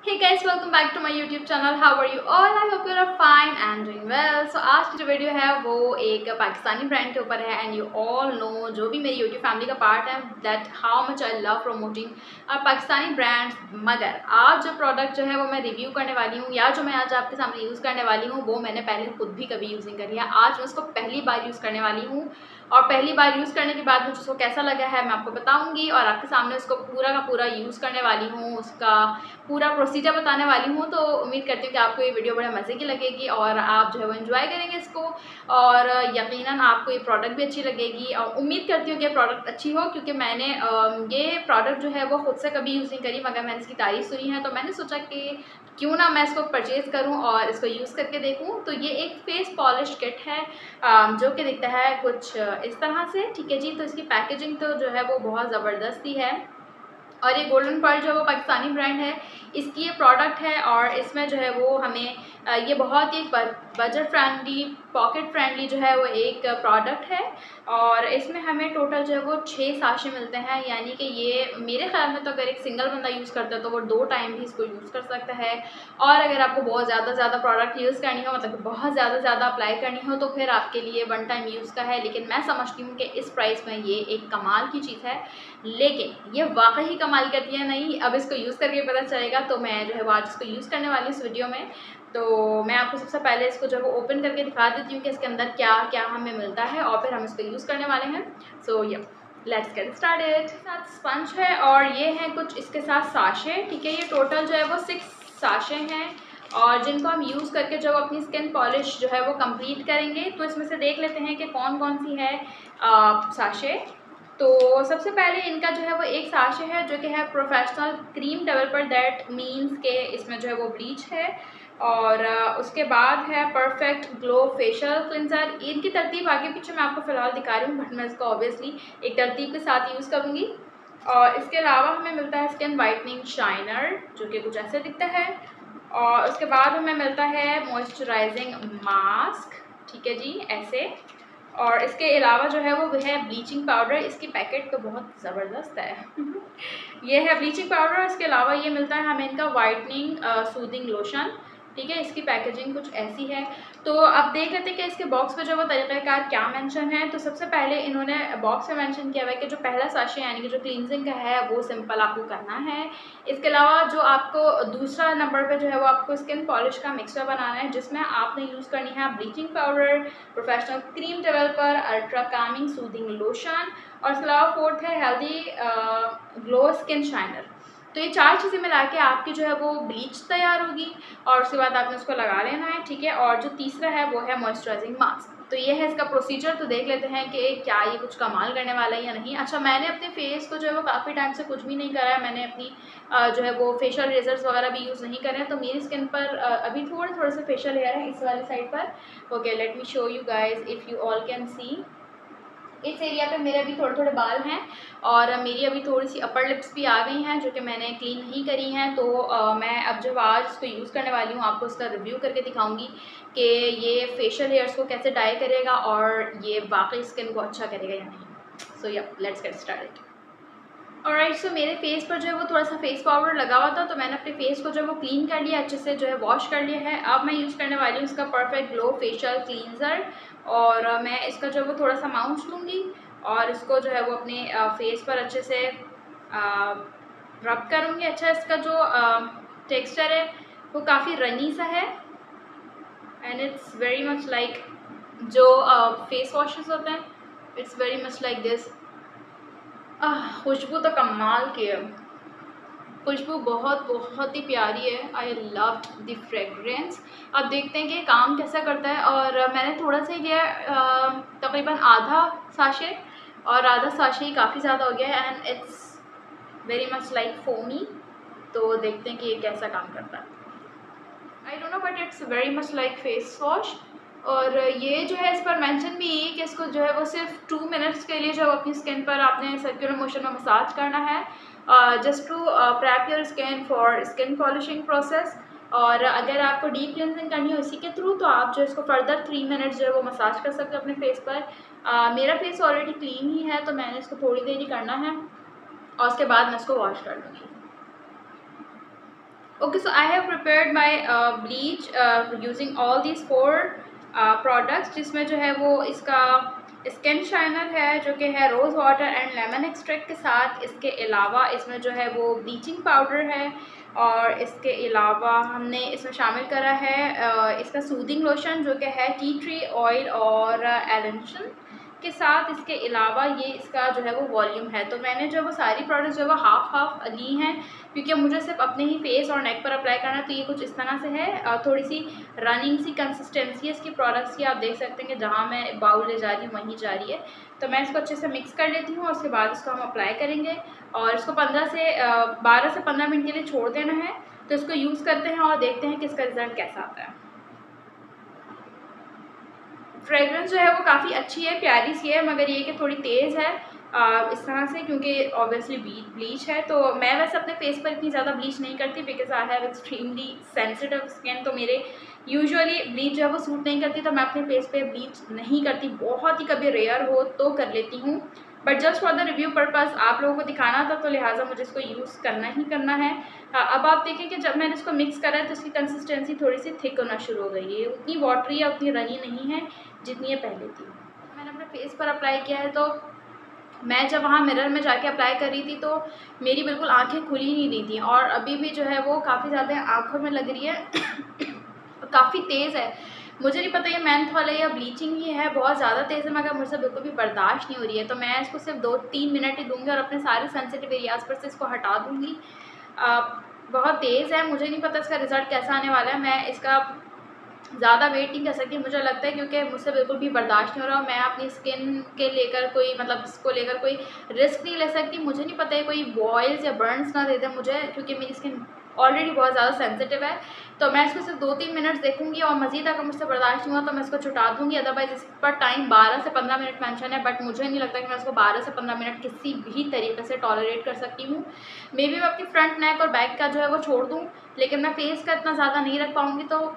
Hey guys, welcome back to my YouTube channel. How are you all? I hope you are fine and doing well. So आज की जो video है वो एक Pakistani brand के ऊपर है एंड यू ऑल नो जो भी मेरी YouTube फैमिली का पार्ट है that how much I love promoting Pakistani brands. मगर आज जो प्रोडक्ट जो है वो मैं रिव्यू करने वाली हूँ या जो मैं आज आपके सामने यूज़ करने वाली हूँ वो मैंने पहले खुद भी कभी यूजिंग करी है। आज मैं उसको पहली बार यूज़ करने वाली हूँ और पहली बार यूज़ करने के बाद मुझे उसको कैसा लगा है मैं आपको बताऊंगी और आपके सामने उसको पूरा का पूरा यूज़ करने वाली हूँ, उसका पूरा प्रोसीजर बताने वाली हूँ। तो उम्मीद करती हूँ कि आपको ये वीडियो बड़े मज़े की लगेगी और आप जो है वो एंजॉय करेंगे इसको और यकीनन आपको ये प्रोडक्ट भी अच्छी लगेगी और उम्मीद करती हूँ कि प्रोडक्ट अच्छी हो क्योंकि मैंने ये प्रोडक्ट जो है वो खुद से कभी यूज़ नहीं करी मगर मैंने इसकी तारीफ़ सुनी है तो मैंने सोचा कि क्यों ना मैं इसको परचेज़ करूं और इसको यूज़ करके देखूं। तो ये एक फेस पॉलिश किट है जो कि दिखता है कुछ इस तरह से, ठीक है जी। तो इसकी पैकेजिंग तो जो है वो बहुत ज़बरदस्ती है और ये गोल्डन पर्ल जो है वो पाकिस्तानी ब्रांड है, इसकी ये प्रोडक्ट है और इसमें जो है वो हमें ये बहुत ही बजट फ्रेंडली पॉकेट फ्रेंडली जो है वो एक प्रोडक्ट है और इसमें हमें टोटल जो है वो 6 साशे मिलते हैं। यानी कि ये मेरे ख्याल में तो अगर एक सिंगल बंदा यूज़ करता है तो वो 2 टाइम भी इसको यूज़ कर सकता है और अगर आपको बहुत ज़्यादा प्रोडक्ट यूज़ करनी हो मतलब बहुत ज़्यादा अप्लाई करनी हो तो फिर आपके लिए 1 टाइम यूज़ का है। लेकिन मैं समझती हूँ कि इस प्राइस में ये एक कमाल की चीज़ है, लेकिन ये वाकई कमाल करती है नहीं। अब इसको यूज़ करके पता चलेगा। तो मैं जो है वो आज इसको यूज़ करने वाली इस वीडियो में। तो मैं आपको सबसे पहले इसको जो है वो ओपन करके दिखा देती हूँ कि इसके अंदर क्या क्या हमें मिलता है और फिर हम इसको यूज़ करने वाले हैं। सो ये लेट्स गेट स्टार्टेड। साथ स्पंज है और ये है कुछ इसके साथ साशे, ठीक है। ये टोटल जो है वो 6 साशे हैं और जिनको हम यूज़ करके जो अपनी स्किन पॉलिश जो है वो कंप्लीट करेंगे। तो इसमें से देख लेते हैं कि कौन कौन सी है साशे। तो सबसे पहले इनका जो है वो एक साशे है जो कि है professional cream developer, that means के इसमें जो है वो ब्लीच है और उसके बाद है परफेक्ट ग्लो फेशियल क्लिनजर। इनकी तरतीब आगे पीछे मैं आपको फ़िलहाल दिखा रही हूँ बट मैं इसको ऑब्वियसली एक तरतीब के साथ यूज़ करूँगी। और इसके अलावा हमें मिलता है स्किन वाइटनिंग शाइनर जो कि कुछ ऐसे दिखता है और उसके बाद हमें मिलता है मॉइस्चराइजिंग मास्क, ठीक है जी, ऐसे। और इसके अलावा जो है वो है ब्लीचिंग पाउडर। इसकी पैकेट तो बहुत ज़बरदस्त है ये है ब्लीचिंग पाउडर। इसके अलावा ये मिलता है हमें इनका वाइटनिंग सूदिंग लोशन, ठीक है। इसकी पैकेजिंग कुछ ऐसी है। तो अब देख लेते हैं कि इसके बॉक्स पे जो वो तरीक़ाकार क्या मेंशन है। तो सबसे पहले इन्होंने बॉक्स में मेंशन किया हुआ है कि जो पहला साशे यानी कि जो क्लींजिंग का है वो सिंपल आपको करना है। इसके अलावा जो आपको दूसरा नंबर पे जो है वो आपको स्किन पॉलिश का मिक्सचर बनाना है जिसमें आपने यूज़ करनी है bleaching powder, professional cream developer, ultra Kameng soothing lotion और इसके अलावा फोर्थ है हेल्दी ग्लो स्किन शाइनर। तो ये 4 चीज़ें मिला के आपकी जो है वो ब्लीच तैयार होगी और उसके बाद आपने उसको लगा लेना है, ठीक है। और जो तीसरा है वो है मॉइस्चराइजिंग मास्क। तो ये है इसका प्रोसीजर। तो देख लेते हैं कि क्या ये कुछ कमाल करने वाला है या नहीं। अच्छा, मैंने अपने फेस को जो है वो काफ़ी टाइम से कुछ भी नहीं करा है। मैंने अपनी जो है वो फेशियल रेजर्स वगैरह भी यूज़ नहीं करे हैं। तो मेरी स्किन पर अभी थोड़े से फेशियल हेयर है इस वाली साइड पर। Okay, let me show you guys if you all can see. इस एरिया पे मेरे अभी थोड़े बाल हैं और मेरी अभी थोड़ी सी अपर लिप्स भी आ गई हैं जो कि मैंने क्लीन नहीं करी हैं। तो मैं अब जब आज इसको यूज़ करने वाली हूँ आपको इसका रिव्यू करके दिखाऊंगी कि ये फेशियल हेयर्स को कैसे डाई करेगा और ये वाकई स्किन को अच्छा करेगा या नहीं। सो या लेट्स गेट स्टार्टेड। ऑलराइट, सो मेरे फेस पर जो है वो थोड़ा सा फेस पाउडर लगा हुआ था तो मैंने अपने फेस को जो है वो क्लीन कर लिया, अच्छे से जो है वॉश कर लिया है। अब मैं यूज़ करने वाली हूँ इसका परफेक्ट ग्लो फेशियल क्लींजर और मैं इसका जो है वो थोड़ा सा माउंट लूँगी और इसको जो है वो अपने फेस पर अच्छे से रब करूँगी। अच्छा, इसका जो टेक्सचर है वो काफ़ी रनी सा है and it's very much like जो फेस वॉशेस होते हैं, it's very much like this. खुशबू तो कमाल की है, खुशबू बहुत ही प्यारी है। I love the fragrance. अब देखते हैं कि काम कैसा करता है। और मैंने थोड़ा सा ही लिया तकरीबन आधा साशे और आधा साशे ही काफ़ी ज़्यादा हो गया है and it's very much like foamy. तो देखते हैं कि ये कैसा काम करता है। I don't know but it's very much like face wash. और ये जो है इस पर मेंशन भी है कि इसको जो है वो सिर्फ 2 मिनट्स के लिए जो है अपनी स्किन पर आपने सर्कुलर मोशन में मसाज करना है just to prep your skin for skin polishing process. और अगर आपको डीप क्लिनजिंग करनी हो इसी के थ्रू तो आप जो इसको फर्दर 3 मिनट्स जो है वो मसाज कर सकते हो अपने फेस पर। मेरा फेस ऑलरेडी क्लीन ही है तो मैंने इसको थोड़ी देर ही करना है और उसके बाद मैं इसको वॉश कर लूँगी। Okay, so I have prepared my bleach using all these four products, जिसमें जो है वो इसका स्किन शाइनर है जो कि है rose water and lemon extract के साथ। इसके अलावा इसमें जो है वो ब्लीचिंग पाउडर है, और इसके अलावा हमने इसमें शामिल करा है इसका सूदिंग लोशन जो कि है टी ट्री ऑयल और एलेंशन के साथ। इसके अलावा ये इसका जो है वो वॉल्यूम है। तो मैंने जो वो सारी प्रोडक्ट्स जो है वो हाफ ली हैं, क्योंकि मुझे सिर्फ अपने ही फेस और नेक पर अप्लाई करना है। तो ये कुछ इस तरह से है, थोड़ी सी रनिंग सी कंसिस्टेंसी है इसकी प्रोडक्ट्स की। आप देख सकते हैं कि जहाँ मैं बाउल ले जा रही हूँ वहीं जा रही है। तो मैं इसको अच्छे से मिक्स कर लेती हूँ और उसके बाद इसको हम अप्लाई करेंगे, और इसको 12 से 15 मिनट के लिए छोड़ देना है। तो इसको यूज़ करते हैं और देखते हैं कि इसका रिज़ल्ट कैसा आता है। फ्रेगरेंस जो है वो काफ़ी अच्छी है, प्यारी सी है, मगर ये कि थोड़ी तेज़ है इस तरह से, क्योंकि ऑब्वियसली ब्लीच है। तो मैं वैसे अपने फेस पर इतनी ज़्यादा ब्लीच नहीं करती, because I have extremely sensitive skin. तो मेरे यूजुअली ब्लीच जो है वो सूट नहीं करती, तो मैं अपने फेस पे ब्लीच नहीं करती। बहुत ही कभी रेयर हो तो कर लेती हूँ, but just for the review purpose आप लोगों को दिखाना था, तो लिहाजा मुझे इसको यूज़ करना ही करना है। अब आप देखें कि जब मैंने इसको मिक्स करा है तो इसकी कंसिस्टेंसी थोड़ी सी थिक होना शुरू हो गई है। उतनी वाटरी या उतनी रनी नहीं है जितनी ये पहले थी। मैंने अपने फेस पर अप्लाई किया है, तो मैं जब वहाँ मिरर में जाके अप्लाई कर रही थी तो मेरी बिल्कुल आंखें खुली नहीं रही थी, और अभी भी जो है वो काफ़ी ज़्यादा आँखों में लग रही है काफ़ी तेज़ है। मुझे नहीं पता ये मेंथ वाला या ब्लीचिंग ही है, बहुत ज़्यादा तेज़ है, मगर मुझसे बिल्कुल भी बर्दाश्त नहीं हो रही है। तो मैं इसको सिर्फ 2-3 मिनट ही दूँगी और अपने सारे सेंसिटिव एरियाज़ पर से इसको हटा दूँगी। बहुत तेज़ है, मुझे नहीं पता इसका रिज़ल्ट कैसा आने वाला है। मैं इसका ज़्यादा वेट नहीं कर सकती, मुझे लगता है, क्योंकि मुझसे बिल्कुल भी बर्दाश्त नहीं हो रहा। मैं अपनी स्किन के लेकर कोई मतलब इसको लेकर कोई रिस्क नहीं ले सकती। मुझे नहीं पता है कोई बॉयल्स या बर्न्स ना दे दे मुझे, क्योंकि मेरी स्किन ऑलरेडी बहुत ज़्यादा सेंसिटिव है। तो मैं इसको सिर्फ 2-3 मिनट देखूंगी, और मज़ीद अगर मुझसे बर्दाश्त नहीं हुआ तो मैं इसको छुटा दूँगी। अदरवाइज़ इस पर टाइम 12 से 15 मिनट मेंशन है, बट मुझे नहीं लगता कि मैं इसको 12 से 15 मिनट किसी भी तरीके से टॉलरेट कर सकती हूँ। मे बी मैं अपनी फ्रंट नेक और बैक का जो है वो छोड़ दूँ, लेकिन मैं फेस का इतना ज़्यादा नहीं रख पाऊँगी। तो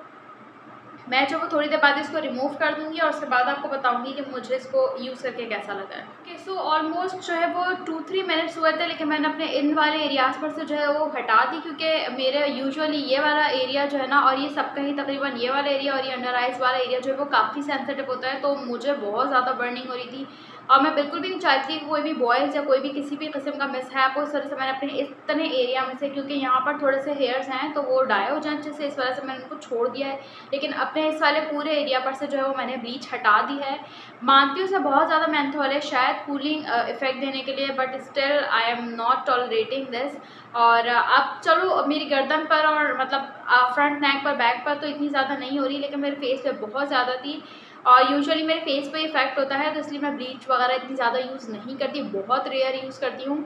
मैं जो वो थोड़ी देर बाद इसको रिमूव कर दूँगी और उसके बाद आपको बताऊँगी कि मुझे इसको यूज़ करके कैसा लगा है। ओके, सो ऑलमोस्ट जो है वो 2-3 मिनट्स हुए थे, लेकिन मैंने अपने इन वाले एरियाज़ पर से जो है वो हटा दी, क्योंकि मेरे यूजुअली ये वाला एरिया जो है ना, और ये सबका ही तकरीबन ये वाला एरिया और ये अंडर आइज़ वाला एरिया जो है वो काफ़ी सेंसिटिव होता है। तो मुझे बहुत ज़्यादा बर्निंग हो रही थी, और मैं बिल्कुल भी नहीं चाहती कि कोई भी बॉयल्स या कोई भी किसी भी किस्म का मिसहैप हो। इस तरह से मैंने अपने इतने एरिया में से, क्योंकि यहाँ पर थोड़े से हेयर्स हैं तो वो डाई हो जाए अच्छे से, इस वजह से मैंने उनको छोड़ दिया है। लेकिन अपने इस वाले पूरे एरिया पर से जो है वो मैंने ब्लीच हटा दी है। मानती हूँ उसे बहुत ज़्यादा मेंथोल है, शायद कूलिंग इफेक्ट देने के लिए, but still I am not tolerating this. और अब चलो मेरी गर्दन पर और मतलब फ्रंट नेक पर, बैक पर तो इतनी ज़्यादा नहीं हो रही, लेकिन मेरे फेस पे बहुत ज़्यादा थी। और यूजुअली मेरे फेस पे इफेक्ट होता है, तो इसलिए मैं ब्लीच वगैरह इतनी ज़्यादा यूज़ नहीं करती, बहुत रेयर यूज़ करती हूँ।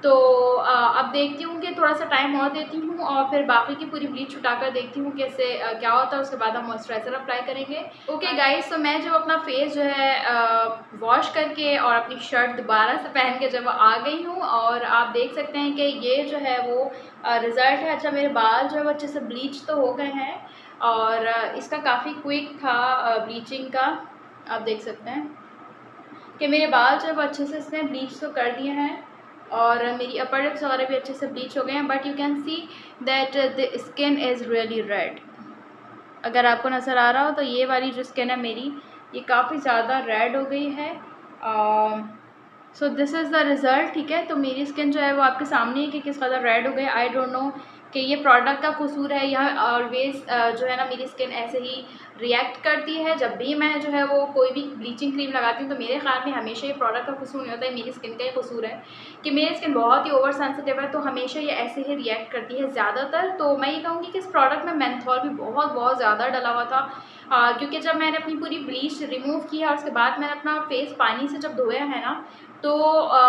तो अब देखती हूँ कि थोड़ा सा टाइम और देती हूँ, और फिर बाकी की पूरी ब्लीच उठाकर देखती हूँ कैसे क्या होता है। उसके बाद हम मॉइस्चराइज़र अप्लाई करेंगे। ओके गाइस, तो मैं जो अपना फेस जो है वॉश करके और अपनी शर्ट दोबारा से पहन के जब आ गई हूँ, और आप देख सकते हैं कि ये जो है वो रिज़ल्ट है। अच्छा, मेरे बाल जो है वो अच्छे से ब्लीच तो हो गए हैं, और इसका काफ़ी क्विक था ब्लीचिंग का। आप देख सकते हैं कि मेरे बाल जो है वो अच्छे से इसने ब्लीच तो कर दिए हैं, और मेरी अपर लिप्स वगैरह भी अच्छे से ब्लीच हो गए हैं। But you can see that the skin is really red. अगर आपको नज़र आ रहा हो तो ये वाली जो स्किन है मेरी, ये काफ़ी ज़्यादा रेड हो गई है। So this is the result. ठीक है, तो मेरी स्किन जो है वो आपके सामने है कि किस कदर रेड हो गई। आई डोंट नो कि ये प्रोडक्ट का कसूर है, यह ऑलवेज़ जो है ना मेरी स्किन ऐसे ही रिएक्ट करती है। जब भी मैं जो है वो कोई भी ब्लीचिंग क्रीम लगाती हूँ तो मेरे ख्याल में हमेशा ये प्रोडक्ट का कसूर नहीं होता है, मेरी स्किन का ही कसूर है कि मेरी स्किन बहुत ही ओवर सेंसिटिव है, तो हमेशा ये ऐसे ही रिएक्ट करती है ज़्यादातर। तो मैं ये कहूँगी कि इस प्रोडक्ट में मेंथोल भी बहुत ज़्यादा डला हुआ था, क्योंकि जब मैंने अपनी पूरी ब्लीच रिमूव की है और उसके बाद मैंने अपना फेस पानी से जब धोया है ना, तो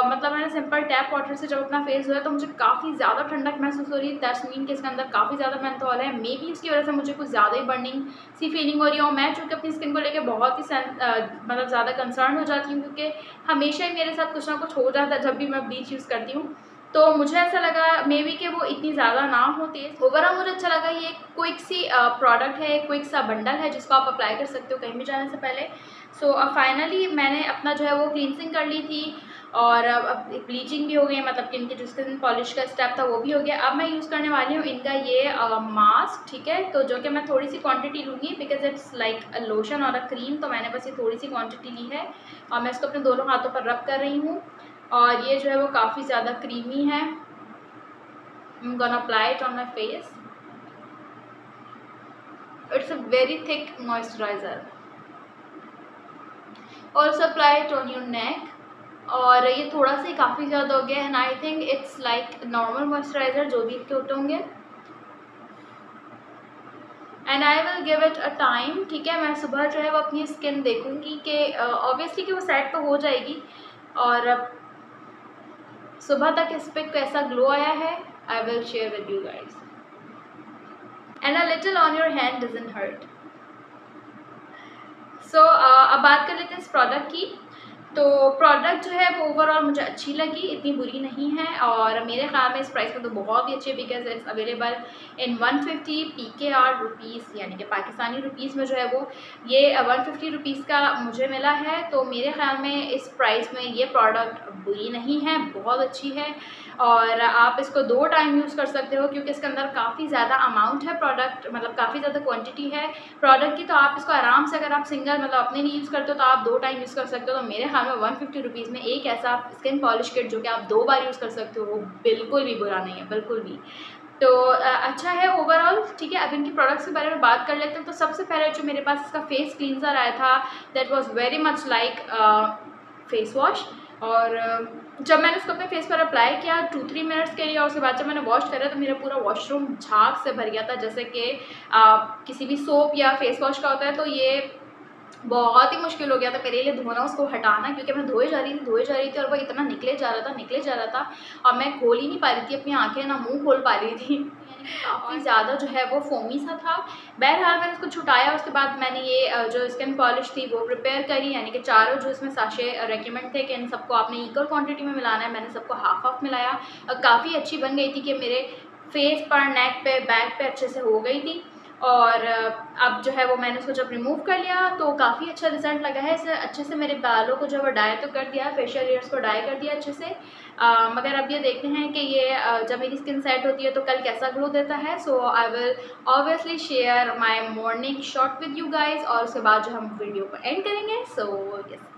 मतलब मैंने सिंपल टैप वाटर से जब अपना फेस धोया तो मुझे काफ़ी ज़्यादा ठंडक महसूस हो रही है। दैट्स मीन कि इसके अंदर काफ़ी ज़्यादा मेंथोल है। मे बी इसकी वजह से मुझे कुछ ज़्यादा ही बर्निंग सी फीलिंग हो रही है, और मैं चूँकि अपनी स्किन को लेकर बहुत ही मतलब ज़्यादा कंसर्न हो जाती हूँ, क्योंकि हमेशा ही मेरे साथ कुछ ना कुछ हो जाता है जब भी मैं ब्लीच यूज़ करती हूँ। तो मुझे ऐसा लगा मे बी कि वो इतनी ज़्यादा ना हो तेज़। ओवरऑल मुझे अच्छा लगा। ये क्विक सी प्रोडक्ट है, क्विक सा बंडल है जिसको आप अप्लाई कर सकते हो कहीं भी जाने से पहले। सो फाइनली मैंने अपना जो है वो क्लींसिंग कर ली थी, और अब ब्लीचिंग भी हो गई है, मतलब कि इनकी जो स्किन पॉलिश का स्टेप था वो भी हो गया। अब मैं यूज़ करने वाली हूँ इनका ये मास्क, ठीक है, तो जो कि मैं थोड़ी सी क्वांटिटी लूँगी because it's like a lotion और अ क्रीम, तो मैंने बस ये थोड़ी सी क्वांटिटी ली है और मैं इसको अपने दोनों हाथों पर रब कर रही हूँ। और ये जो है वो काफ़ी ज़्यादा क्रीमी है। I'm gonna apply it on my face. It's a very thick moisturizer. Also apply it on your neck. और ये थोड़ा सा काफ़ी ज़्यादा हो गया and I think it's like normal moisturiser जो भी इनके होते होंगे। And I will give it a time, ठीक है। मैं सुबह जो है वो अपनी स्किन देखूँगी कि ऑब्वियसली कि वो सेट तो हो जाएगी और सुबह तक इस पर कैसा ग्लो आया है I will share with you guys. And a little on your hand doesn't hurt. So अब बात कर लेते हैं इस प्रोडक्ट की। तो प्रोडक्ट जो है वो ओवरऑल मुझे अच्छी लगी, इतनी बुरी नहीं है और मेरे ख्याल में इस प्राइस में तो बहुत ही अच्छी है because it's available in 150 PKR rupees, यानी कि पाकिस्तानी रुपीज़ में जो है वो ये 150 रुपीज़ का मुझे मिला है। तो मेरे ख्याल में इस प्राइस में ये प्रोडक्ट बुरी नहीं है, बहुत अच्छी है और आप इसको 2 टाइम यूज़ कर सकते हो क्योंकि इसके अंदर काफ़ी ज़्यादा अमाउंट है प्रोडक्ट, मतलब काफ़ी ज़्यादा क्वांटिटी है प्रोडक्ट की। तो आप इसको आराम से, अगर आप सिंगल मतलब अपने लिए यूज़ करते हो तो आप 2 टाइम यूज़ कर सकते हो। तो मेरे ख्याल में 150 रुपीज़ में एक ऐसा स्किन पॉलिश किट जो कि आप 2 बार यूज़ कर सकते हो वो बिल्कुल भी बुरा नहीं है, बिल्कुल भी। तो अच्छा है ओवरऑल, ठीक है। अब इनकी प्रोडक्ट्स के बारे में बात कर लेते हैं। तो सबसे पहले जो मेरे पास इसका फेस क्लींजर आया था that was very much like face wash, और जब मैंने उसको अपने फेस पर अप्लाई किया 2-3 मिनट्स के लिए और उसके बाद जब मैंने वॉश करा तो मेरा पूरा वॉशरूम झाग से भर गया था, जैसे कि किसी भी सोप या फेस वॉश का होता है। तो ये बहुत ही मुश्किल हो गया था मेरे लिए धोना, उसको हटाना, क्योंकि मैं धोए जा रही थी और वो इतना निकले जा रहा था और मैं खोल ही नहीं पा रही थी अपनी आंखें, ना मुंह खोल पा रही थी। काफ़ी ज़्यादा जो है वो फोमी सा था। बहरहाल मैंने उसको छुटाया, उसके बाद मैंने ये जो स्किन पॉलिश थी वो प्रिपेयर करी, यानी कि चारों जो इसमें साशे रेकमेंड थे कि इन सबको आपने इक्वल क्वांटिटी में मिलाना है, मैंने सबको हाफ मिलाया। काफ़ी अच्छी बन गई थी कि मेरे फेस पर, नेक पे, बैक पे अच्छे से हो गई थी। और अब जो है वो मैंने उसको जब रिमूव कर लिया तो काफ़ी अच्छा रिजल्ट लगा है। इसे अच्छे से मेरे बालों को जो है डाई तो कर दिया, फेशियल हेयर्स को डाई कर दिया अच्छे से। मगर अब ये देखते हैं कि ये जब मेरी स्किन सेट होती है तो कल कैसा ग्लो देता है। So I will obviously share my morning shot with you guys और उसके बाद जो हम वीडियो को एंड करेंगे। So yes,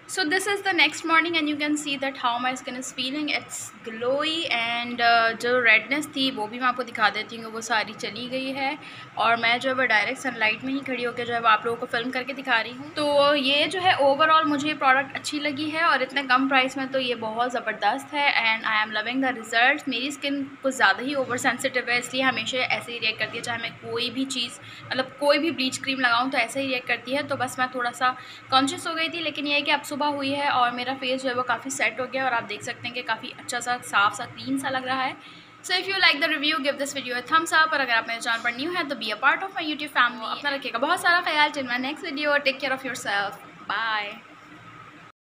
so this is the next morning and you can see that how my skin is feeling, it's glowy and जो redness थी वो भी मैं आपको दिखा देती हूँ, वो सारी चली गई है और मैं जो है वो डायरेक्ट सनलाइट में ही खड़ी होकर जो है वो आप लोगों को फिल्म करके दिखा रही हूँ। तो ये जो है ओवरऑल मुझे ये प्रोडक्ट अच्छी लगी है और इतने कम प्राइस में तो ये बहुत ज़बरदस्त है and I am loving the result. मेरी स्किन कुछ ज़्यादा ही ओवर सेंसिटिव है, इसलिए हमेशा ऐसे ही रिएक्ट करती है, चाहे मैं कोई भी चीज़ मतलब कोई भी ब्लीच क्रीम लगाऊँ तो ऐसे ही रिएक्ट करती है। तो बस मैं थोड़ा सा कॉन्शियस हो गई थी, लेकिन ये है कि अब सुबह हुई है और मेरा फेस जो है वो काफ़ी सेट हो गया और आप देख सकते हैं कि काफ़ी अच्छा सा, साफ सा, क्लीन सा लग रहा है। So if you like the review give this video a thumbs up और अगर आप मेरे चैनल पर न्यू है तो be a part of my YouTube family. अपना रखिएगा बहुत सारा ख्याल। Till my next video, take care of yourself, bye.